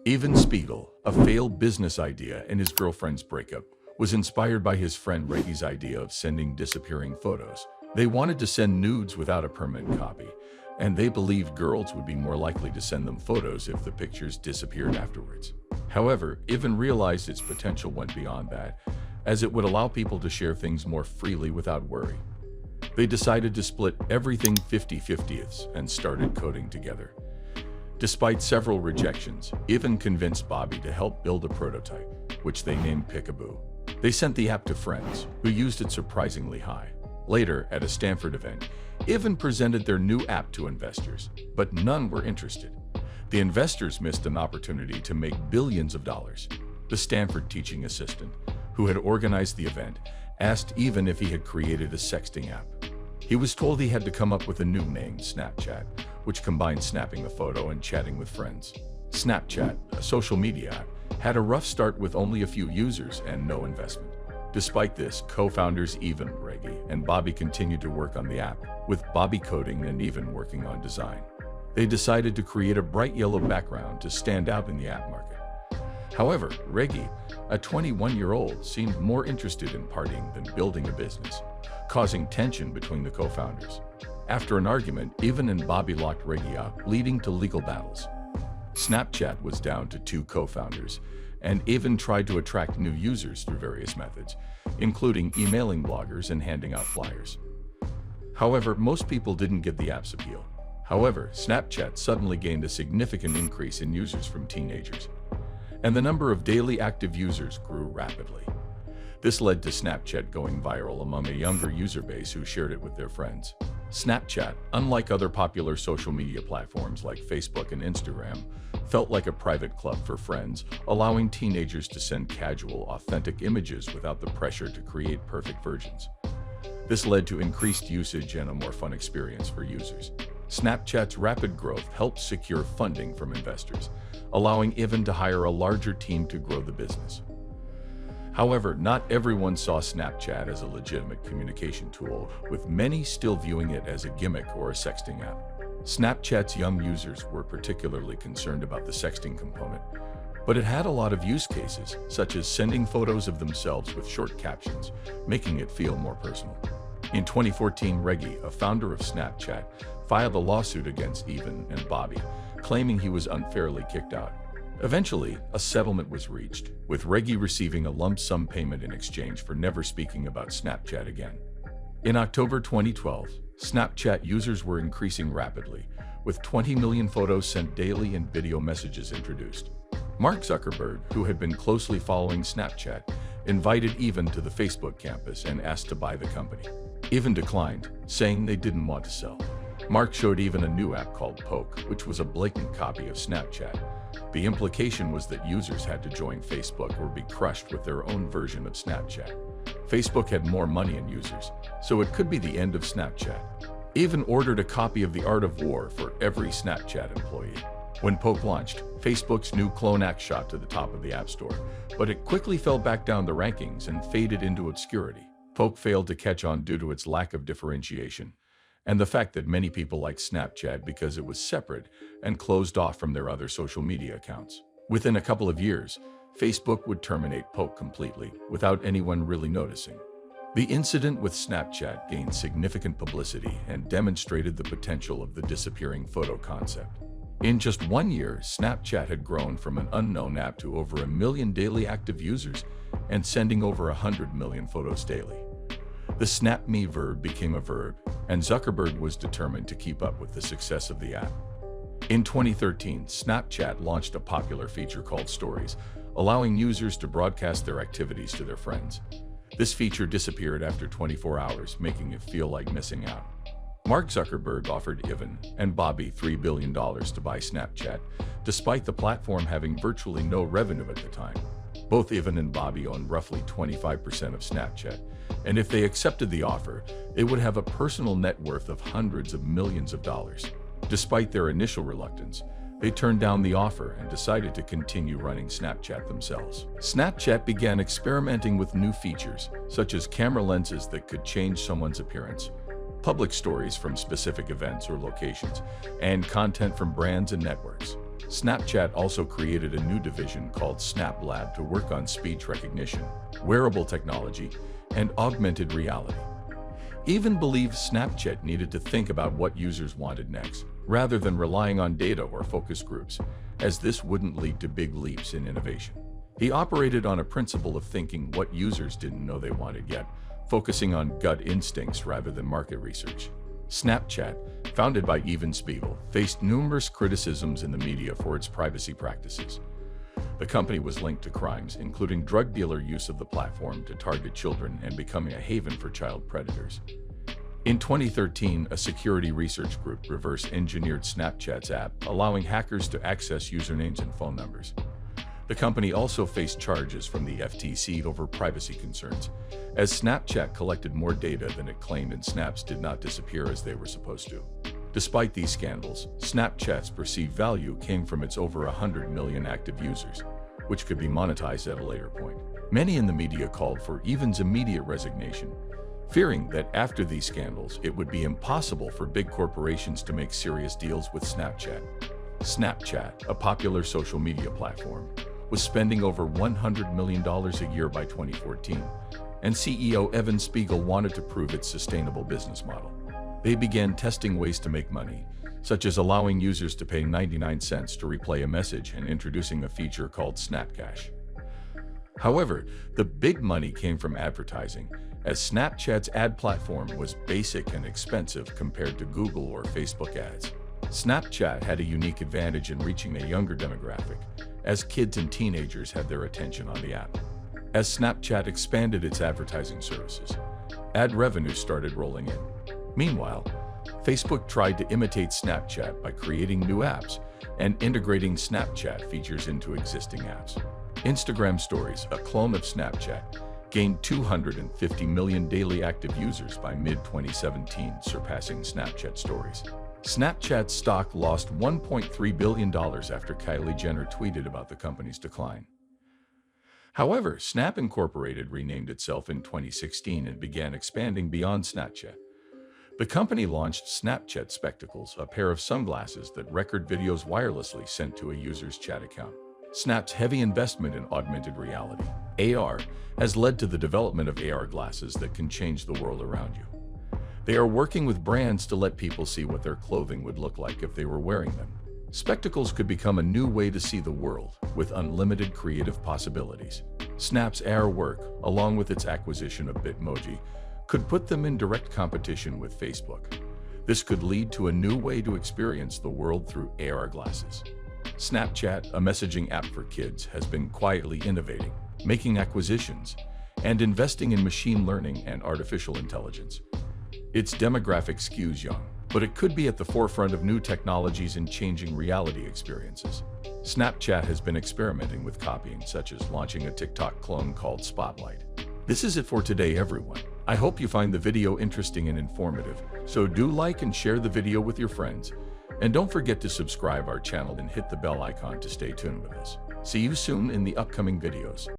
Even Spiegel, a failed business idea and his girlfriend's breakup, was inspired by his friend Reggie's idea of sending disappearing photos. They wanted to send nudes without a permanent copy, and they believed girls would be more likely to send them photos if the pictures disappeared afterwards. However, Ivan realized its potential went beyond that, as it would allow people to share things more freely without worry. They decided to split everything 50/50ths and started coding together. Despite several rejections, Ivan convinced Bobby to help build a prototype, which they named Peekaboo. They sent the app to friends, who used it surprisingly high. Later, at a Stanford event, Ivan presented their new app to investors, but none were interested. The investors missed an opportunity to make billions of dollars. The Stanford teaching assistant, who had organized the event, asked Ivan if he had created a sexting app. He was told he had to come up with a new name, Snapchat, which combined snapping a photo and chatting with friends. Snapchat, a social media app, had a rough start with only a few users and no investment. Despite this, co-founders Ivan, Reggie, and Bobby continued to work on the app, with Bobby coding and Ivan working on design. They decided to create a bright yellow background to stand out in the app market. However, Reggie, a 21-year-old, seemed more interested in partying than building a business, causing tension between the co-founders. After an argument, Ivan and Bobby locked Reggie up, leading to legal battles. Snapchat was down to 2 co-founders, and Ivan tried to attract new users through various methods, including emailing bloggers and handing out flyers. However, most people didn't get the app's appeal. However, Snapchat suddenly gained a significant increase in users from teenagers, and the number of daily active users grew rapidly. This led to Snapchat going viral among a younger user base who shared it with their friends. Snapchat, unlike other popular social media platforms like Facebook and Instagram, felt like a private club for friends, allowing teenagers to send casual, authentic images without the pressure to create perfect versions. This led to increased usage and a more fun experience for users. Snapchat's rapid growth helped secure funding from investors, allowing Ivan to hire a larger team to grow the business. However, not everyone saw Snapchat as a legitimate communication tool, with many still viewing it as a gimmick or a sexting app. Snapchat's young users were particularly concerned about the sexting component, but it had a lot of use cases, such as sending photos of themselves with short captions, making it feel more personal. In 2014, Reggie, a founder of Snapchat, filed a lawsuit against Ivan and Bobby, claiming he was unfairly kicked out. Eventually, a settlement was reached, with Reggie receiving a lump sum payment in exchange for never speaking about Snapchat again. In October 2012, Snapchat users were increasing rapidly, with 20 million photos sent daily and video messages introduced. Mark Zuckerberg, who had been closely following Snapchat, invited Ivan to the Facebook campus and asked to buy the company. Ivan declined, saying they didn't want to sell. Mark showed Ivan a new app called Poke, which was a blatant copy of Snapchat. The implication was that users had to join Facebook or be crushed with their own version of Snapchat. Facebook had more money and users, so it could be the end of Snapchat. Ivan ordered a copy of The Art of War for every Snapchat employee. When Poke launched, Facebook's new clone app shot to the top of the App Store, but it quickly fell back down the rankings and faded into obscurity. Poke failed to catch on due to its lack of differentiation, and the fact that many people liked Snapchat because it was separate and closed off from their other social media accounts. Within a couple of years, Facebook would terminate Poke completely, without anyone really noticing. The incident with Snapchat gained significant publicity and demonstrated the potential of the disappearing photo concept. In just 1 year, Snapchat had grown from an unknown app to over 1 million daily active users and sending over 100 million photos daily. The Snap Me verb became a verb, and Zuckerberg was determined to keep up with the success of the app. In 2013, Snapchat launched a popular feature called Stories, allowing users to broadcast their activities to their friends. This feature disappeared after 24 hours, making it feel like missing out. Mark Zuckerberg offered Ivan and Bobby $3 billion to buy Snapchat, despite the platform having virtually no revenue at the time. Both Ivan and Bobby own roughly 25% of Snapchat, and if they accepted the offer, it would have a personal net worth of hundreds of millions of dollars. Despite their initial reluctance, they turned down the offer and decided to continue running Snapchat themselves. Snapchat began experimenting with new features, such as camera lenses that could change someone's appearance, public stories from specific events or locations, and content from brands and networks. Snapchat also created a new division called Snap Lab to work on speech recognition, wearable technology, and augmented reality. Even believed Snapchat needed to think about what users wanted next, rather than relying on data or focus groups, as this wouldn't lead to big leaps in innovation. He operated on a principle of thinking what users didn't know they wanted yet, focusing on gut instincts rather than market research. Snapchat, founded by Evan Spiegel, faced numerous criticisms in the media for its privacy practices. The company was linked to crimes, including drug dealer use of the platform to target children and becoming a haven for child predators. In 2013, a security research group reverse-engineered Snapchat's app, allowing hackers to access usernames and phone numbers. The company also faced charges from the FTC over privacy concerns, as Snapchat collected more data than it claimed and snaps did not disappear as they were supposed to. Despite these scandals, Snapchat's perceived value came from its over 100 million active users, which could be monetized at a later point. Many in the media called for Evan's immediate resignation, fearing that after these scandals, it would be impossible for big corporations to make serious deals with Snapchat. Snapchat, a popular social media platform, was spending over $100 million a year by 2014, and CEO Evan Spiegel wanted to prove its sustainable business model. They began testing ways to make money, such as allowing users to pay 99 cents to replay a message and introducing a feature called Snapcash. However, the big money came from advertising, as Snapchat's ad platform was basic and expensive compared to Google or Facebook ads. Snapchat had a unique advantage in reaching a younger demographic, as kids and teenagers had their attention on the app. As Snapchat expanded its advertising services, ad revenue started rolling in. Meanwhile, Facebook tried to imitate Snapchat by creating new apps and integrating Snapchat features into existing apps. Instagram Stories, a clone of Snapchat, gained 250 million daily active users by mid-2017, surpassing Snapchat Stories. Snapchat's stock lost $1.3 billion after Kylie Jenner tweeted about the company's decline. However, Snap Incorporated renamed itself in 2016 and began expanding beyond Snapchat. The company launched Snapchat Spectacles, a pair of sunglasses that record videos wirelessly sent to a user's chat account. Snap's heavy investment in augmented reality, AR, has led to the development of AR glasses that can change the world around you. They are working with brands to let people see what their clothing would look like if they were wearing them. Spectacles could become a new way to see the world, with unlimited creative possibilities. Snap's AR work, along with its acquisition of Bitmoji, could put them in direct competition with Facebook. This could lead to a new way to experience the world through AR glasses. Snapchat, a messaging app for kids, has been quietly innovating, making acquisitions, and investing in machine learning and artificial intelligence. Its demographic skews young, but it could be at the forefront of new technologies and changing reality experiences. Snapchat has been experimenting with copying, such as launching a TikTok clone called Spotlight. This is it for today, everyone. I hope you find the video interesting and informative, so do like and share the video with your friends. And don't forget to subscribe our channel and hit the bell icon to stay tuned with us. See you soon in the upcoming videos.